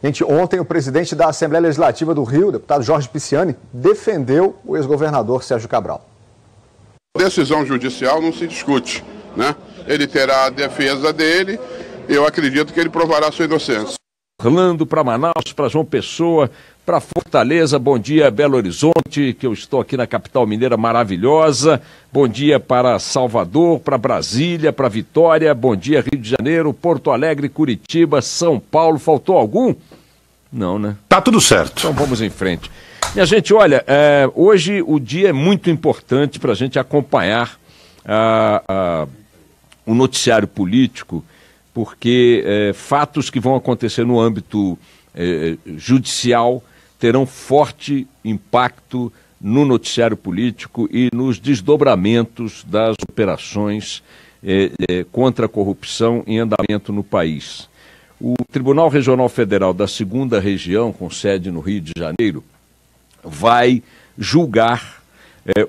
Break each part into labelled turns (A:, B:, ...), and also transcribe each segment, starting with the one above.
A: Gente, ontem o presidente da Assembleia Legislativa do Rio, o deputado Jorge Pisciani, defendeu o ex-governador Sérgio Cabral.
B: Decisão judicial não se discute, né? Ele terá a defesa dele, eu acredito que ele provará sua inocência.
C: Orlando, para Manaus, para João Pessoa, para Fortaleza, bom dia Belo Horizonte, que eu estou aqui na capital mineira maravilhosa, bom dia para Salvador, para Brasília, para Vitória, bom dia Rio de Janeiro, Porto Alegre, Curitiba, São Paulo, faltou algum? Não, né?
D: Tá tudo certo.
C: Então vamos em frente. Minha gente, olha, hoje o dia é muito importante para a gente acompanhar o noticiário político, porque fatos que vão acontecer no âmbito judicial terão forte impacto no noticiário político e nos desdobramentos das operações contra a corrupção em andamento no país. O Tribunal Regional Federal da 2ª Região, com sede no Rio de Janeiro, vai julgar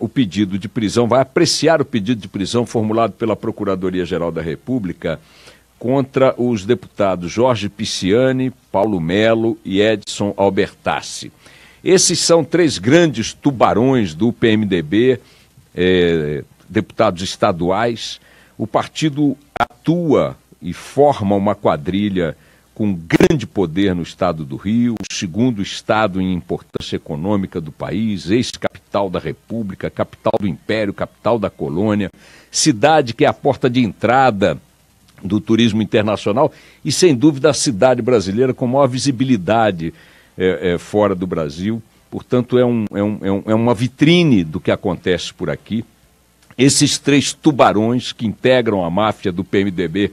C: o pedido de prisão, vai apreciar o pedido de prisão formulado pela Procuradoria-Geral da República contra os deputados Jorge Pisciani, Paulo Melo e Edson Albertassi. Esses são 3 grandes tubarões do PMDB, deputados estaduais. O partido atua e forma uma quadrilha com grande poder no estado do Rio, o 2º estado em importância econômica do país, ex-capital da República, capital do Império, capital da colônia, cidade que é a porta de entrada do turismo internacional e, sem dúvida, a cidade brasileira com maior visibilidade fora do Brasil. Portanto, é uma vitrine do que acontece por aqui. Esses 3 tubarões que integram a máfia do PMDB,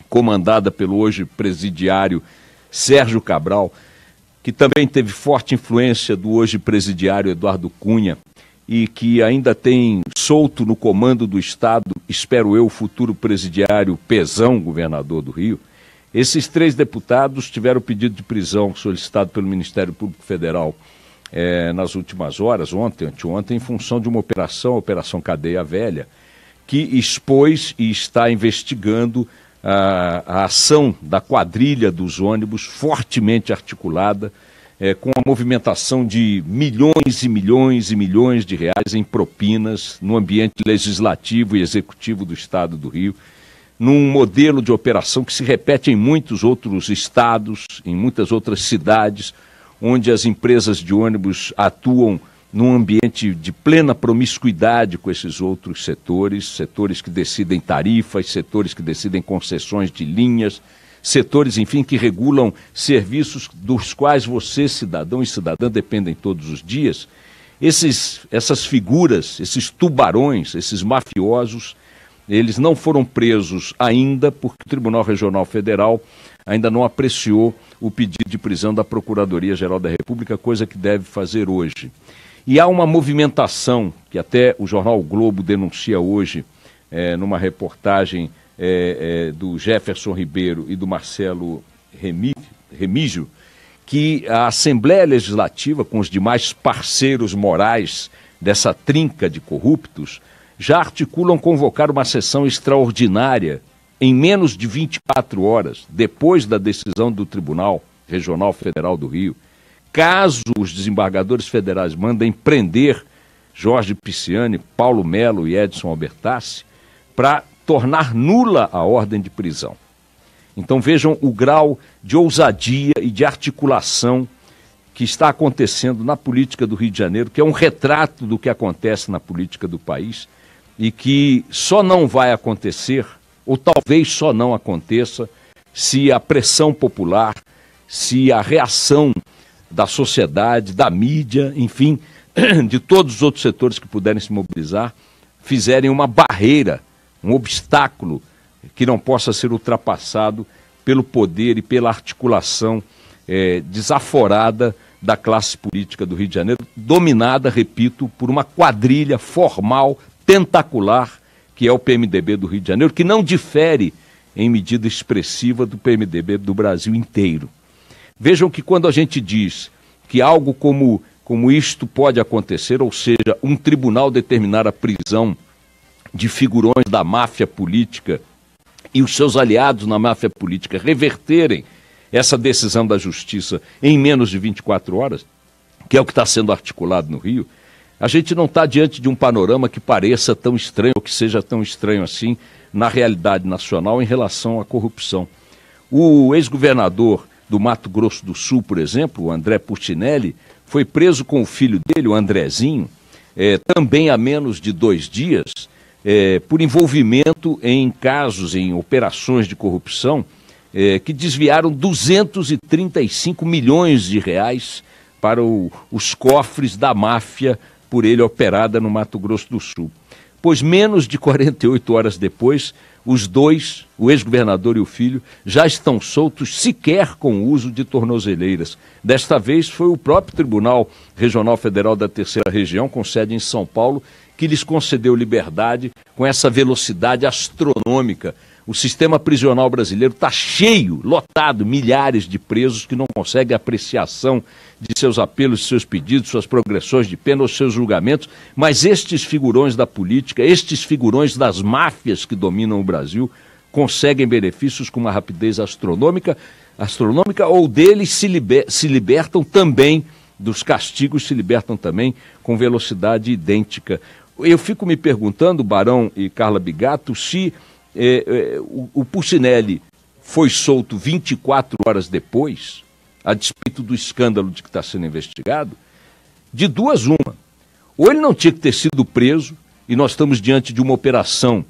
C: comandada pelo hoje presidiário Sérgio Cabral, que também teve forte influência do hoje presidiário Eduardo Cunha, e que ainda tem solto no comando do Estado, espero eu, o futuro presidiário Pezão, governador do Rio. Esses 3 deputados tiveram pedido de prisão solicitado pelo Ministério Público Federal nas últimas horas, anteontem, em função de uma operação, a Operação Cadeia Velha, que expôs e está investigando a ação da quadrilha dos ônibus, fortemente articulada, com a movimentação de milhões e milhões e milhões de reais em propinas no ambiente legislativo e executivo do Estado do Rio, num modelo de operação que se repete em muitos outros estados, em muitas outras cidades, onde as empresas de ônibus atuam num ambiente de plena promiscuidade com esses outros setores que decidem tarifas, setores que decidem concessões de linhas, setores, enfim, que regulam serviços dos quais você, cidadão e cidadã, dependem todos os dias. Essas figuras, esses tubarões, esses mafiosos, eles não foram presos ainda porque o Tribunal Regional Federal ainda não apreciou o pedido de prisão da Procuradoria-Geral da República, coisa que deve fazer hoje. E há uma movimentação, que até o jornal o Globo denuncia hoje, numa reportagem do Jefferson Ribeiro e do Marcelo Remígio, que a Assembleia Legislativa, com os demais parceiros morais dessa trinca de corruptos, já articulam convocar uma sessão extraordinária em menos de 24 horas, depois da decisão do Tribunal Regional Federal do Rio. Caso os desembargadores federais mandem prender Jorge Pisciani, Paulo Melo e Edson Albertassi, para tornar nula a ordem de prisão. Então vejam o grau de ousadia e de articulação que está acontecendo na política do Rio de Janeiro, que é um retrato do que acontece na política do país e que só não vai acontecer, ou talvez só não aconteça, se a pressão popular, se a reação da sociedade, da mídia, enfim, de todos os outros setores que puderem se mobilizar, fizerem uma barreira, um obstáculo que não possa ser ultrapassado pelo poder e pela articulação desaforada da classe política do Rio de Janeiro, dominada, repito, por uma quadrilha formal, tentacular, que é o PMDB do Rio de Janeiro, que não difere em medida expressiva do PMDB do Brasil inteiro. Vejam que quando a gente diz que algo como isto pode acontecer, ou seja, um tribunal determinar a prisão de figurões da máfia política e os seus aliados na máfia política reverterem essa decisão da Justiça em menos de 24 horas, que é o que está sendo articulado no Rio, a gente não está diante de um panorama que pareça tão estranho, ou que seja tão estranho assim, na realidade nacional em relação à corrupção. O ex-governador do Mato Grosso do Sul, por exemplo, o André Puccinelli, foi preso com o filho dele, o Andrezinho, também há menos de 2 dias, por envolvimento em casos, em operações de corrupção, que desviaram 235 milhões de reais para os cofres da máfia por ele operada no Mato Grosso do Sul. Pois menos de 48 horas depois, os dois, o ex-governador e o filho, já estão soltos sequer com o uso de tornozeleiras. Desta vez foi o próprio Tribunal Regional Federal da Terceira Região, com sede em São Paulo, que lhes concedeu liberdade com essa velocidade astronômica. O sistema prisional brasileiro está cheio, lotado, milhares de presos que não conseguem apreciação de seus apelos, de seus pedidos, suas progressões de pena ou seus julgamentos, mas estes figurões da política, estes figurões das máfias que dominam o Brasil, conseguem benefícios com uma rapidez astronômica ou deles se libertam também, dos castigos se libertam também com velocidade idêntica. Eu fico me perguntando, Barão e Carla Bigatto, se o Puccinelli foi solto 24 horas depois, a despeito do escândalo de que está sendo investigado, de duas uma. Ou ele não tinha que ter sido preso, e nós estamos diante de uma operação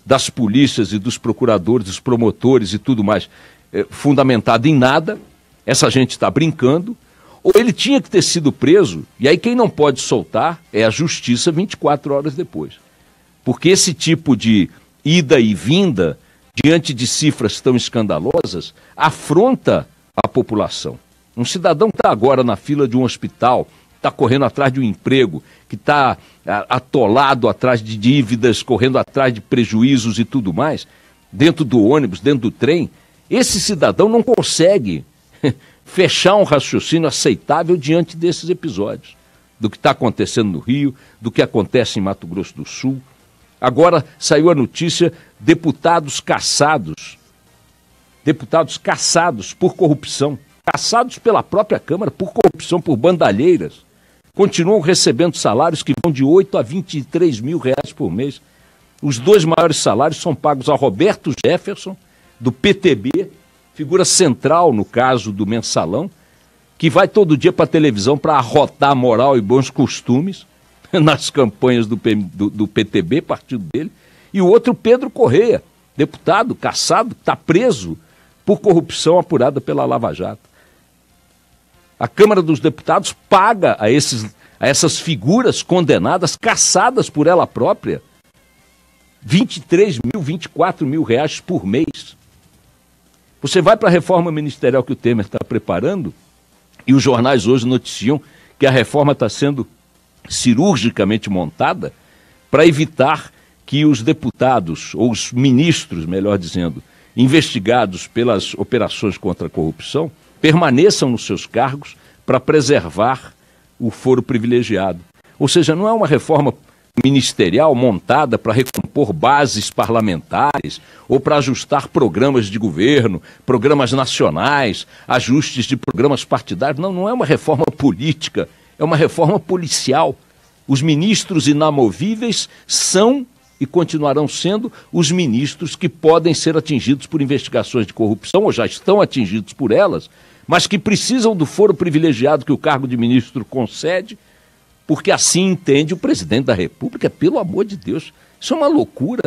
C: das polícias e dos procuradores, dos promotores e tudo mais, fundamentada em nada, essa gente está brincando, ou ele tinha que ter sido preso, e aí quem não pode soltar é a justiça 24 horas depois. Porque esse tipo de ida e vinda, diante de cifras tão escandalosas, afronta a população. Um cidadão que está agora na fila de um hospital, está correndo atrás de um emprego, que está atolado atrás de dívidas, correndo atrás de prejuízos e tudo mais, dentro do ônibus, dentro do trem, esse cidadão não consegue fechar um raciocínio aceitável diante desses episódios, do que está acontecendo no Rio, do que acontece em Mato Grosso do Sul. Agora saiu a notícia, deputados caçados por corrupção, caçados pela própria Câmara por corrupção, por bandalheiras, continuam recebendo salários que vão de 8 a 23 mil reais por mês. Os 2 maiores salários são pagos a Roberto Jefferson, do PTB, figura central no caso do Mensalão, que vai todo dia para a televisão para arrotar moral e bons costumes nas campanhas do PTB, partido dele, e o outro, Pedro Correia, deputado caçado, está preso por corrupção apurada pela Lava Jato. A Câmara dos Deputados paga a essas figuras condenadas, caçadas por ela própria, 23 mil, 24 mil reais por mês. Você vai para a reforma ministerial que o Temer está preparando, e os jornais hoje noticiam que a reforma está sendo cirurgicamente montada para evitar que os deputados, ou os ministros, melhor dizendo, investigados pelas operações contra a corrupção, permaneçam nos seus cargos para preservar o foro privilegiado. Ou seja, não é uma reforma ministerial montada para recompor bases parlamentares ou para ajustar programas de governo, programas nacionais, ajustes de programas partidários. Não é uma reforma política, é uma reforma policial. Os ministros inamovíveis são e continuarão sendo os ministros que podem ser atingidos por investigações de corrupção, ou já estão atingidos por elas, mas que precisam do foro privilegiado que o cargo de ministro concede, porque assim entende o presidente da República. Pelo amor de Deus, isso é uma loucura.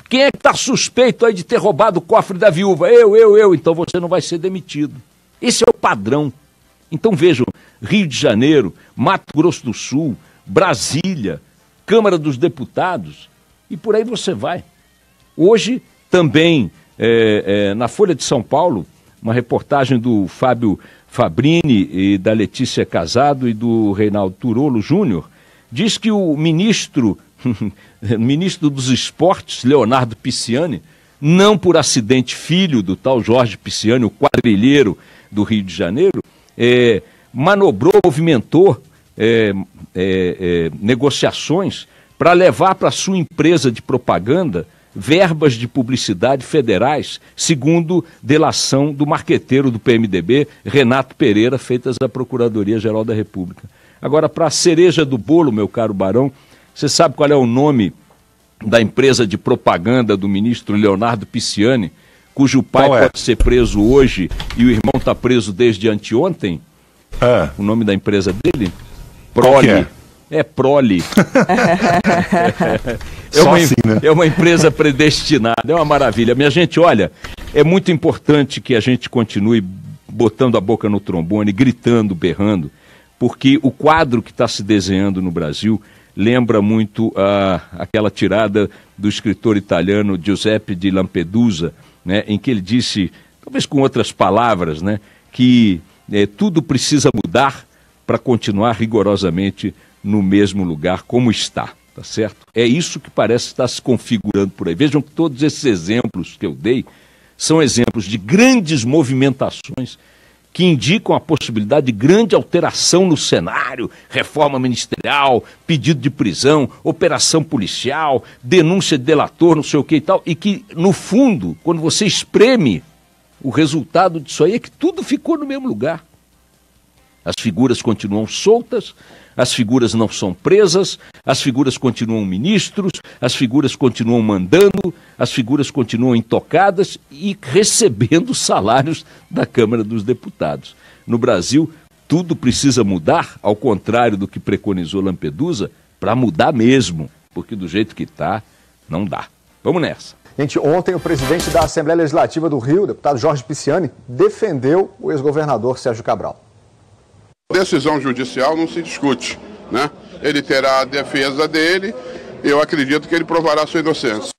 C: Quem é que está suspeito aí de ter roubado o cofre da viúva? Eu. Então você não vai ser demitido. Esse é o padrão. Então vejam, Rio de Janeiro, Mato Grosso do Sul, Brasília, Câmara dos Deputados, e por aí você vai. Hoje também, na Folha de São Paulo, uma reportagem do Fábio Fabrini e da Letícia Casado e do Reinaldo Turolo Júnior, diz que o ministro dos Esportes, Leonardo Pisciani, não por acidente filho do tal Jorge Pisciani, o quadrilheiro do Rio de Janeiro, movimentou negociações para levar para sua empresa de propaganda verbas de publicidade federais, segundo delação do marqueteiro do PMDB, Renato Pereira, feitas à Procuradoria-Geral da República. Agora, para a cereja do bolo, meu caro Barão, você sabe qual é o nome da empresa de propaganda do ministro Leonardo Pisciani, cujo pai pode ser preso hoje e o irmão está preso desde anteontem? O nome da empresa dele? Prole. É Prole. É uma empresa predestinada, é uma maravilha. Minha gente, olha, é muito importante que a gente continue botando a boca no trombone, gritando, berrando, porque o quadro que está se desenhando no Brasil lembra muito aquela tirada do escritor italiano Giuseppe di Lampedusa, né, em que ele disse, talvez com outras palavras, né, que tudo precisa mudar para continuar rigorosamente no mesmo lugar como está, tá certo? É isso que parece estar se configurando por aí. Vejam que todos esses exemplos que eu dei são exemplos de grandes movimentações que indicam a possibilidade de grande alteração no cenário, reforma ministerial, pedido de prisão, operação policial, denúncia de delator, não sei o que e tal, e que, no fundo, quando você espreme, o resultado disso aí é que tudo ficou no mesmo lugar. As figuras continuam soltas, as figuras não são presas, as figuras continuam ministros, as figuras continuam mandando, as figuras continuam intocadas e recebendo salários da Câmara dos Deputados. No Brasil, tudo precisa mudar, ao contrário do que preconizou Lampedusa, para mudar mesmo, porque do jeito que está, não dá. Vamos nessa.
A: Gente, ontem o presidente da Assembleia Legislativa do Rio, o deputado Jorge Pisciani, defendeu o ex-governador Sérgio Cabral.
B: Decisão judicial não se discute, né? Ele terá a defesa dele, eu acredito que ele provará sua inocência.